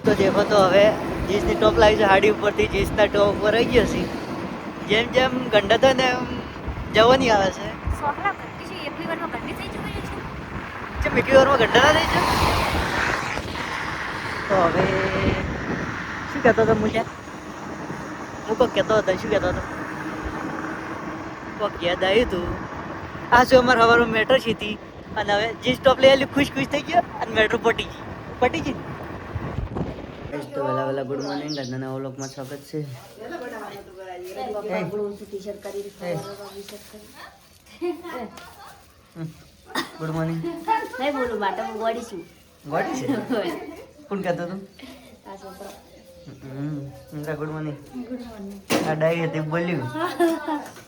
તો દેખો તો હવે જીન્સની ટોપ લાવી છે હાડી ઉપરથી જીન્સના ટોપ ઉપર રહી ગયો છે જેમ જેમ ગંડા થાય ને એમ જવાની આવે છે સોકલા કરતી છે એટલી વારમાં ગંડી થઈ ચૂકી છે જેમ એટલી વારમાં ગંડા ના થઈ છે તો હવે શું કહેતો હતો મુજે હું કોક કહેતો હતો શું કહેતો હતો કોક યાદ આવ્યું હતું આ શું અમારે સવારમાં મેટ્રો હતી અને હવે જીન્સ ટોપ લઈ આવેલી ખુશ થઈ ગયો અને મેટ્રો પટી ગઈ તો વહેલા ગુડ મોર્નિંગ આજના નવા વ્લોગમાં સ્વાગત છે ગુડ મોર્નિંગ નહીં બોલું બાટા હું ગોડી છું ગોડી છે કોણ કહેતો હતું આ છોકરો ગુડ મોર્નિંગ આ ડાઈ હતી બોલ્યું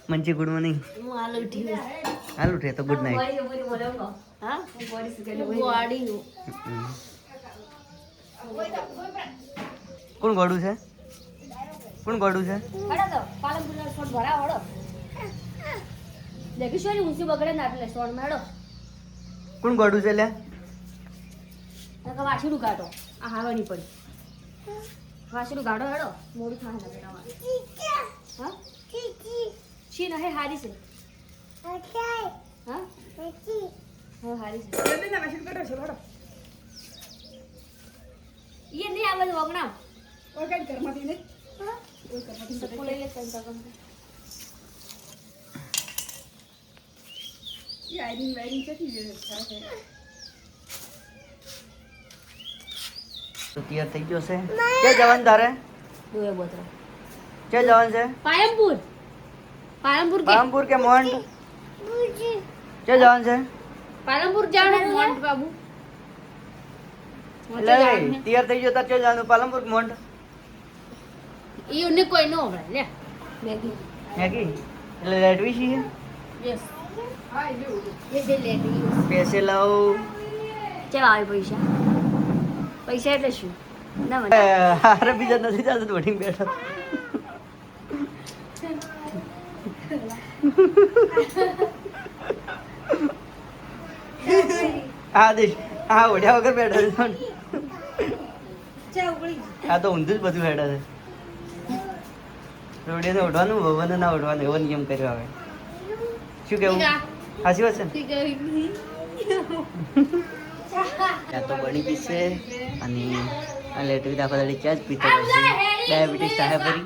મંચી ગુડ મોર્નિંગ હું હાલ ઉઠી હાલ ઉઠે તો ગુડ નાઇટ હા હું ગોડી છું કે ગોડી હું કોણ ગોડું છે કોણ ગોડું છે હડો તો પાલનપુર સોડ ભરા હડો દેખી શોરી ઊંચી બગડે ના એટલે સોડ માં હડો કોણ ગોડું છે લ્યા નકા વાસીડું કાઢો આ હાવણી પડી વાસીડું ગાડો હડો મોડું થાય ને બેટાવા હા છી ના હે હારી છે હા હા હારી છે ये नहीं आवाज वगना और काय करमाती ने हां ओय करमाती सबको ले ले तंता कम ये आईडिंग चेक ये તો તૈયાર થઈ ગયો છે ક્યાં જવાનું તારે દોય બોતરા ક્યાં જવાનું છે पायमपुर के પાલનપુર કે મોન્ટ ક્યાં જવાનું છે पालमपुर जाने मोंट बाबू એટલે તૈયાર થઈ ગયો તાર ક્યાં જવાનું પાલનપુર કે મોન્ટ ये उन्हें कोई नो होगा ले मैगी મેગી એટલે લેટવી છે यस ये दे ले दी પૈસે લાવ चल आवे पैसा पैसा એટલે શું ના મને હારે બીજા નથી ચાલતું તો વઢીને બેઠો આ દેશ આ ઓઢ્યા વગર બેઠો છે આ તો ઊંધું જ બધું હેડા છે રોડીને ઓઢવાનું ભવન ના ઓઢવાનું એવો નિયમ કર્યો હવે શું કેવું સાચી વાત છે ને ત્યાં તો બની ગઈ છે અને આ લેટવી દાખલ દાડી ચા જ પીતો રહેશે ડાયાબિટીસ થાય ફરી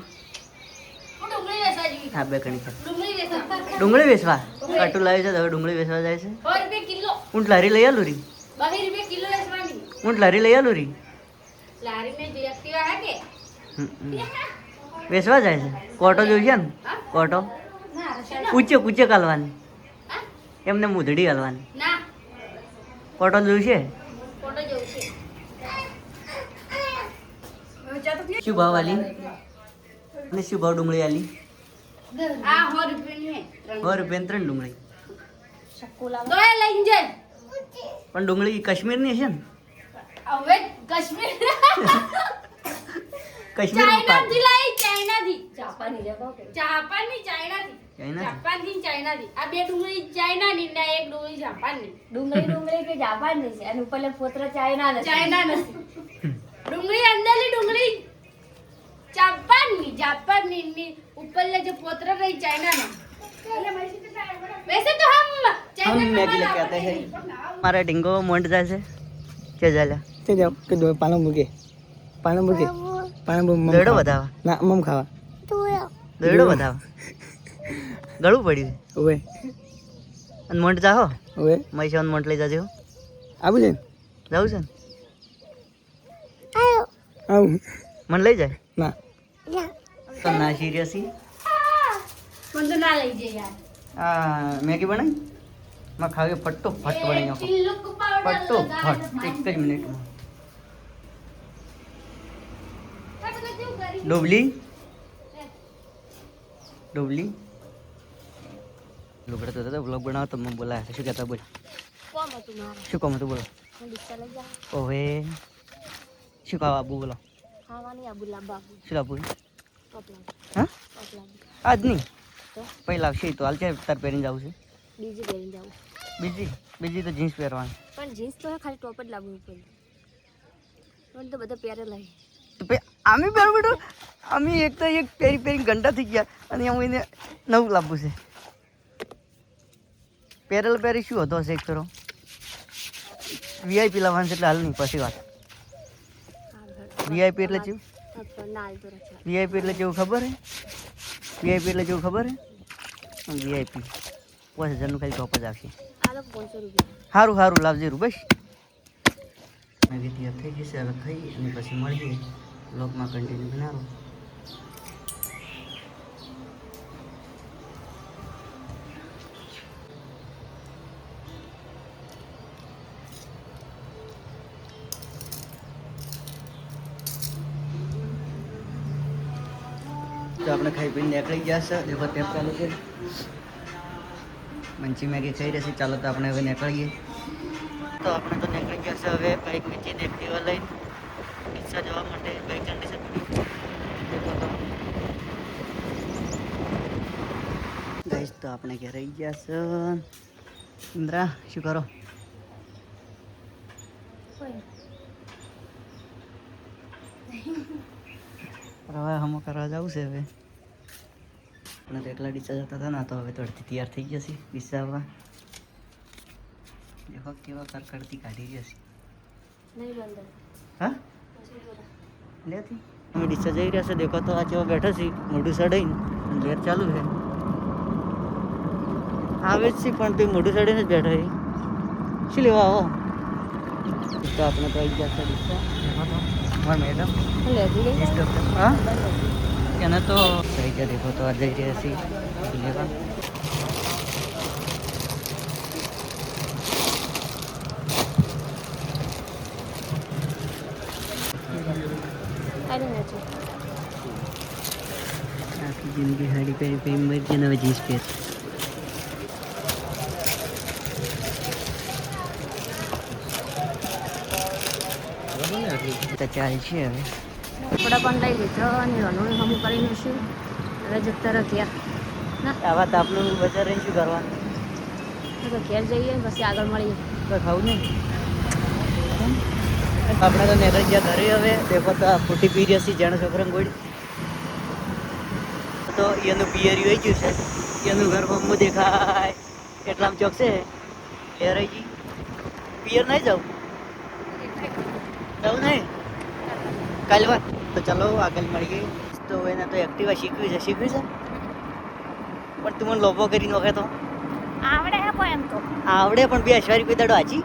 હા બે કણી ડુંગળી વેચવા કટુ લાવી છે તો હવે ડુંગળી વેચવા જાય છે ₹100 કિલો ઊંટ લારી લઈ આલું રી ₹12 કિલો લેવાની ઊંટ લારી લઈ આલું રી લારી में जो एक्टिवा है के વેચવા જાય છે કોટો જોઈશે ને કોટો કૂચે કૂચે કાલવાની એમને મુધડી હાલવાની ના કોટો જોઈશે ફોટો જોઉં છે શું ભાવ આલી અને શું ભાવ ડુંગળી આલી આ ₹100 ની है 100 રૂપિયા 3 ડુંગળી તો એ લઈ જાય પણ ડુંગળી કાશ્મીરની હશે ને હવે કાશ્મીર કાશ્મીર ચાઇના થી લાઈ ચાઇના થી જાપાની ચાઇના થી આ બે ડુંગળી ચાઇના ની ને એક ડુંગળી જાપાન ની ડુંગળી કે જાપાન ની છે અને ઉપરલે પોતરા ચાઇના નથી ચાઇના નથી ડુંગળી અંદરની ડુંગળી जापान ની ઉપરલે जो पोत्र रही चाइना ना वैसे तो हम मैगी लेके आते हैं हमारा डिंगो मोंट जाए से क्या जाला તે જાવ કે દો પાલનપુર કે પાલનપુર દોડો બતાવા ના મમ ખાવા દોડો બતાવા ગળું પડ્યું ઓવે અને મોંટ જાહો ઓવે મૈસોન મોંટ લઈ જાજો આવું છે જાવું છે ને આવું મને લઈ જાય ના તો ના સિરિયસલી मन तो ना लई जे यार આ મેગી બનાવી માં ખાવી ફટ્ટો ફટ બની નાખો टिल्लू को पाउडर ફટ્ટો ફટ એક જ મિનિટમાં ડોબલી ડોબલી લુગડા તો દાદા બ્લોગ બનાવો તો મને બોલાયા શું કહેતા બોલ કોમ હતું મારે શું કામ હતું બોલો હું ડિસ્કા લઈ જા ઓવે શું ખાવા આબુ બોલો ખાવાની આબુલા બાબુ શું આપું ટોપલા હા ટોપલા આજ નહીં તો પહેલા આવશે તો હાલ છે તાર પહેરીને જવું છે બીજી બેન જાઉં બીજી તો જીન્સ પહેરવાની. પણ જીન્સ તો ખાલી ટોપ જ લાગવું પડે પણ તો બધા પહેરે લાગે તો અમે પહેર બેઠો અમે એક તો એક પહેરી ઘંટા થઈ ગયા અને હું એને નવું લાવવું છે. પહેરી શું હતો હશે એક ફેરો વીઆઈપી લાવવાનું છે એટલે હાલ નહીં પછી વાત. વીઆઈપી એટલે કેવું? વીઆઈપી એટલે કેવું ખબર હે? વીઆઈપી એટલે કેવું ખબર હે? વીઆઈપી 5000નું ખાલી ટોપ જ આવશે. આ તો 500 રૂપિયા સારું લાવજે રૂ બસ. વિધિ થઈ જશે હવે ખાઈ અને પછી મળીએ બ્લોગમાં કન્ટિન્યુ બનાવો. તો આપણે ખાઈ પીને નીકળી ગયા છે. દેખો ટેપ ચાલુ છે. મંચી મેગી થઈ રહેશે. ચાલો તો આપણે હવે નીકળીએ. તો આપણે તો નીકળી ગયા છે હવે બાઇક વેચીને એક્ટિવા લઈને રિક્ષા જવા માટે. બાઇક કન્ડિશન ગાઈસ તો આપણે ઘરે આવી ગયા છે. ઇન્દ્રા શું કરો? હવે હમો કરવા જવું છે. હવે આપણે તો એકલા ડીસા જતા હતા ને તો હવે તો અડધી તૈયાર થઈ જશે ડીસા આવવા. દેખો કેવા કરકડતી કાઢી જશે. હા લેતી અમે ડીસા જઈ રહ્યા છે. દેખો તો આ કેવા બેઠા છે મોઢું સડાઈને લેર ચાલુ છે. આવે જ છે પણ તે મોઢું સડીને જ બેઠા છે. શું લેવા આવો? તો આપણે તો આવી ગયા છે ડીસા. દેખો તો મારા મેડમ હા એને તો સહી ગયા. દેખો તો આ જઈ રહ્યા છીએ લેવા. આખી જિંદગી સાડી પહેરી મરી જઈને હવે જીન્સ પહેર. ચાલ છે હવે કપડા પણ લઈ લીધો અને રનોને હમું કરીને શું હવે જતા રહ્યા ના આવા તાપનું બજાર રહીને શું કરવાનું? તો ઘેર જઈએ પછી આગળ મળીએ. તો ખાવું નહીં. આપણે તો નીકળી ગયા ઘરે હવે. દેખો તો આ ફૂટી પી રહ્યા છીએ જાણે છોકરાને ગોળી. તો એનું પિયરી હોય ગયું છે. એનું ઘર મમ્મું દેખાય એટલામાં ચોક છે. લેરાઈજી પિયર નહીં જવું નહીં કાલે વાત. તો ચાલો આગળ મળીએ. તો એને તો એક્ટિવા શીખવી છે પણ તું મને લોભો કરીને વખે તો આવડે હે કોઈ એમ તો આવડે પણ 2000 રૂપિયા દાડો હાજી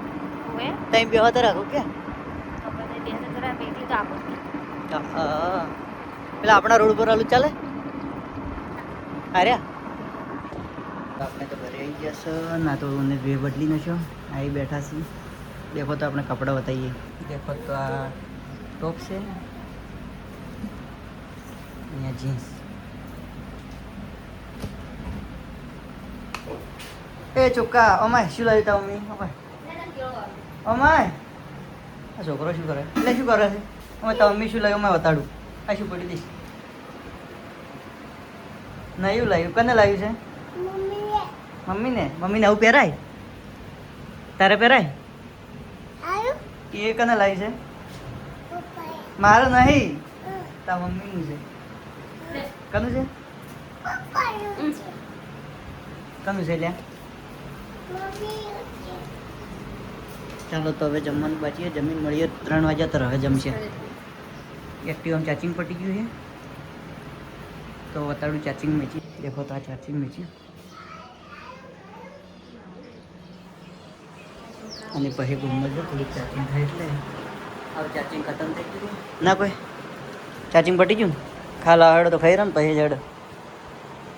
હોય ટાઈમ બેવા તો રાખો કે તો પછી 2000 બેટી તો આપો પેલા આપણા રોડ પર આલું ચાલે. અરે આપણે તો ઘરે આવી ગયા છે. ના તો મને બે બદલી નશો આવી બેઠા છીએ. દેખો તો આપણે કપડાં બતાવીએ. દેખો તો આ ટોપ છે અહીંયા જીન્સ. એ ચોક્કા અમાય શું લાવ્યું તા મમ્મી? અમાય આ છોકરો શું કરે? એટલે શું કરે છે? અમે તો મમ્મી શું લાવ્યું અમે બતાડું. આ શું પડી દઈશ? નયું લાવ્યું. કને લાવ્યું છે? મમ્મીને આવું પહેરાય? તારે પહેરાય? એ કને લાવી છે? મારે નહીં તા મમ્મીનું છે. કનું છે? કનું છે લ્યા? ચાલો તો હવે જમવાનું બાકી જમીન મળીએ 3 વાગ્યા તર હવે જમશે. એક્ટિવામાં ચાર્જિંગ પટી ગયું છે તો બતાડું ચાર્જિંગ મેચી. દેખો તો આ ચાર્જિંગ મેચી અને પછી ગુમ્મત જો થોડીક ચાર્જિંગ થાય એટલે હવે ચાર્જિંગ ખતમ થઈ ગયું ના કોઈ ચાર્જિંગ પટી ગયું ને ખાલા હડો તો ખાઈ રહ્યો ને પછી જ હડો.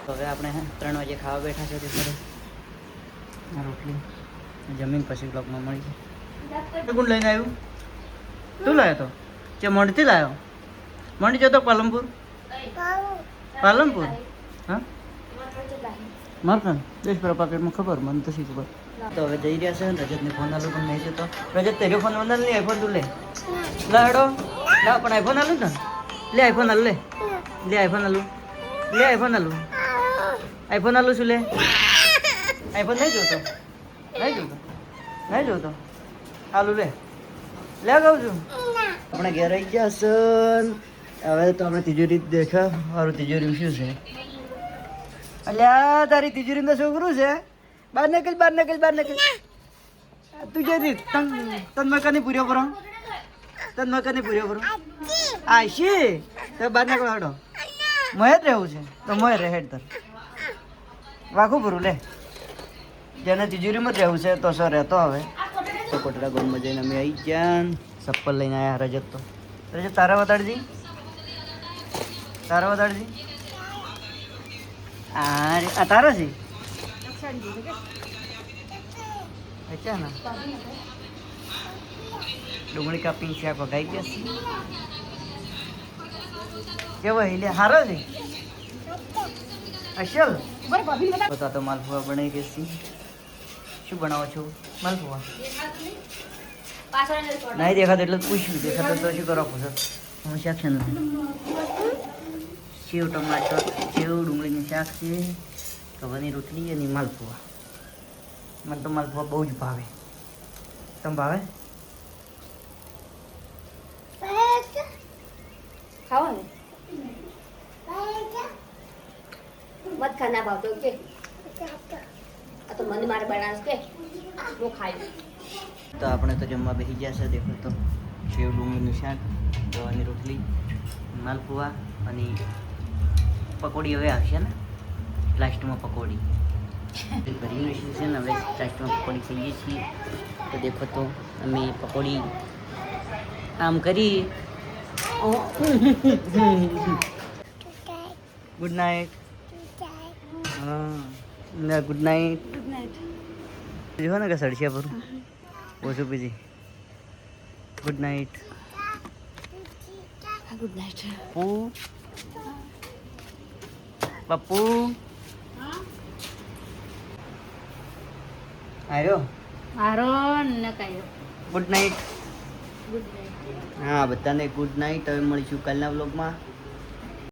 તો હવે આપણે 3 વાગે ખાવા બેઠા છે. તે સરસ રોટલી જમીન પછી બ્લોકમાં મળી જાય. કોણ લઈને આવ્યું? તું લાવ્યો તો? જે મોડીથી લાવ્યો? મોડી જતો પાલનપુર? હા મારખાન દેશ પર પાકેટમાં ખબર મને તો શી ખબર. તો હવે જઈ રહ્યા છે. રજતને ફોન આલું પણ નહીં જતો. રજત તેરો ફોન વંદન લે આઈફોન તું લે લા હેડો લા પણ આઈફોન આલું ને લે આઈફોન આલું લે આઈફોન આલું આઈફોન આલું શું લે? આઈફોન નહીં જોતો નહીં જોતો હાલું લે કહું છું આપણે ઘેર આવી ગયા છે હવે તો આપણે તિજોરી દેખા મારું તિજોરી શું છે અલ્યા તારી તિજોરી તો છોકરું છે બહાર નીકળ તું જઈ તન મકાની પૂર્યો કરો આશી તો બહાર નીકળ હાડો મોય જ રહેવું છે તો મોય રહે હેડ તર વાખું પૂરું લે જેને તિજોરીમાં જ રહેવું છે તો સર રહેતો હવે તો કોટડા ગોમમાં જઈને અમે આવી ગયા ચપ્પલ લઈને આવ્યા રજત તો રજત તારા વતાડજી આ તારો છે અચ્છા ના ડુંગળી કાપીને શાક વગાઈ ગયા છે કેવો લે હારો છે અશલ બતા તો માલપુઆ બનાવી ગઈ શું બનાવો છો માલપુઆ નહીં દેખાતો એટલે પૂછ્યું દેખાતો તો શું કરો પૂછો હું શાક છે નથી સેવ ટમાટર સેવ ડુંગળીનું શાક છે કવાની રોટલી અને માલપુઆ મને તો માલપુઆ બહુ જ ભાવે તમે ભાવે ખાવો ને મત ખાના ભાવતો કે આ તો મને મારે બનાવશે કે હું ખાઈ તો આપણે તો જમવા બેસી ગયા છે દેખો તો સેવ ડુંગળીનું શાક ગવાની રોટલી માલપુઆ અને પકોડી હવે આવશે ને લાસ્ટમાં પકોડી ભરી છે ને હવે લાસ્ટમાં પકોડી ખાઈએ છીએ તો દેખો તો અમે પકોડી આમ કરી ગુડ નાઇટ હા ગુડ નાઇટ જો ને કે સડશિયા પર ઓછું પીજી ગુડ નાઇટ પપ્પુ આવ્યો ગુડ નાઇટ હા બધાને ગુડ નાઇટ હવે મળીશું કાલના વ્લોગમાં